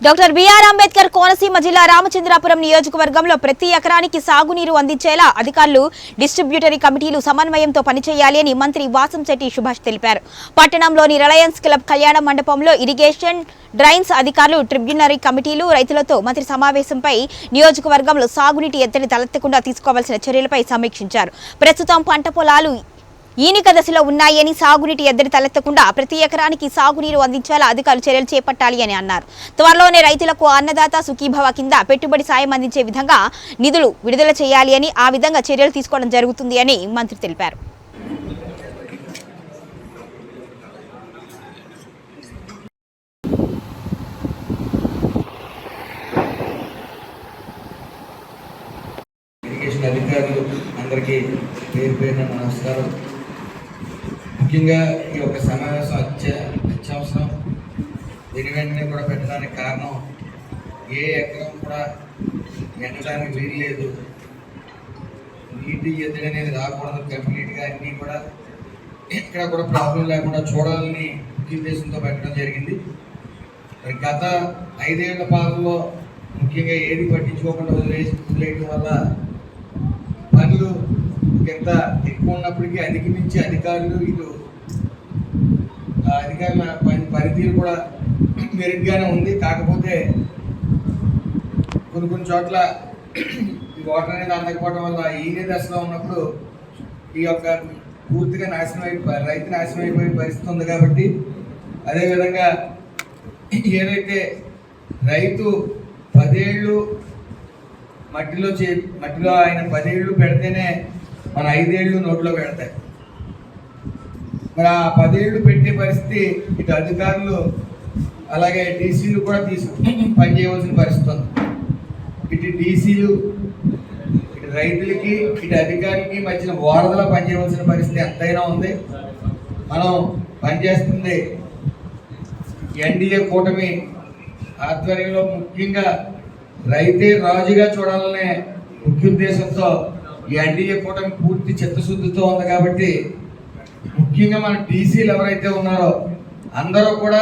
Doctor BR Ambedkar Konaseema జిల్లా రామచంద్రాపురం నియోజకవర్గంలో ప్రతి ఎకరానికి సాగునీరు అందించేలా అధికారులు డిస్ట్రిబ్యూటరీ కమిటీలు సమన్వయంతో పనిచేయాలి అని మంత్రి వాసంశెట్టి సుభాష్ తెలిపారు. పట్టణంలోని రిలయన్స్ క్లబ్ కళ్యాణ మండపంలో ఇరిగేషన్ డ్రైన్స్ అధికారులు ట్రిబ్యునరీ కమిటీలు రైతులతో మంత్రి సమావేశంపై నియోజకవర్గంలో సాగునీటి ఎద్దడి తలెత్తకుండా తీసుకోవాల్సిన చర్యలపై సమీక్షించారు. ప్రస్తుతం పంట పొలాలు ఈనిక దశలో ఉన్నాయని సాగునీటి ఎద్దడి తలెత్తకుండా ప్రతి ఎకరానికి సాగునీరు అందించేలా అధికారులు చర్యలు చేపట్టాలి అని అన్నారు. త్వరలోనే రైతులకు అన్నదాత సుఖీభవ కింద పెట్టుబడి సాయం అందించే విధంగా నిధులు విడుదల చేయాలి అని ఆ విధంగా చర్యలు తీసుకోవడం జరుగుతుంది అని మంత్రి తెలిపారు. అధికారులు అందరికీ పేరు పేరున నమస్కారం. ముఖ్యంగా ఈ యొక్క సమావేశం అత్యవసరం. దీని వెంటనే కూడా పెట్టడానికి కారణం ఏ ఎకరం కూడా ఎండడానికి వీలు లేదు. నీటి ఎద్దడి అనేది రాకూడదు. కంప్లీట్గా అన్నీ కూడా ఎక్కడ కూడా ప్రాబ్లం లేకుండా చూడాలని ఉద్దేశంతో పెట్టడం జరిగింది. గత 5 ఏళ్ల పాలనలో ముఖ్యంగా ఏది పట్టించుకోకుండా వదిలేయడం వల్ల పనులు ఎంత ఎక్కువ ఉన్నప్పటికీ అధిగమించి అధికారులు ఇటు అధికారుల పనితీరు కూడా మెరుగ్గానే ఉంది. కాకపోతే కొన్ని చోట్ల ఈ వాటర్ అనేది అందకపోవడం వల్ల ఈనే దశలో ఉన్నప్పుడు ఈ యొక్క పూర్తిగా రైతు నాశనం అయిపోయే పరిస్థితి ఉంది. కాబట్టి అదేవిధంగా ఏదైతే రైతు 10 ఏళ్ళు మట్టిలో ఆయన 10 ఏళ్ళు పెడితేనే మన 5 ఏళ్ళు నోట్లో పెడతాయి. మరి ఆ 10 ఏళ్ళు పెట్టే పరిస్థితి ఇటు అధికారులు అలాగే డీసీలు కూడా పనిచేయవలసిన పరిస్థితి ఉంది. ఇటు డీసీలు ఇటు రైతులకి ఇటు అధికారులకి మధ్యన వారధలా పనిచేయవలసిన పరిస్థితి ఎంతైనా ఉంది. మనం పనిచేస్తుంది ఎన్డీఏ కూటమి ఆధ్వర్యంలో ముఖ్యంగా రైతే రాజుగా చూడాలనే ముఖ్య ఉద్దేశంతో ఈ ఎన్డీఏ కూటమి పూర్తి చిత్తశుద్ధితో ఉంది. కాబట్టి ముఖ్యంగా మన డీసీలు ఎవరైతే ఉన్నారో అందరూ కూడా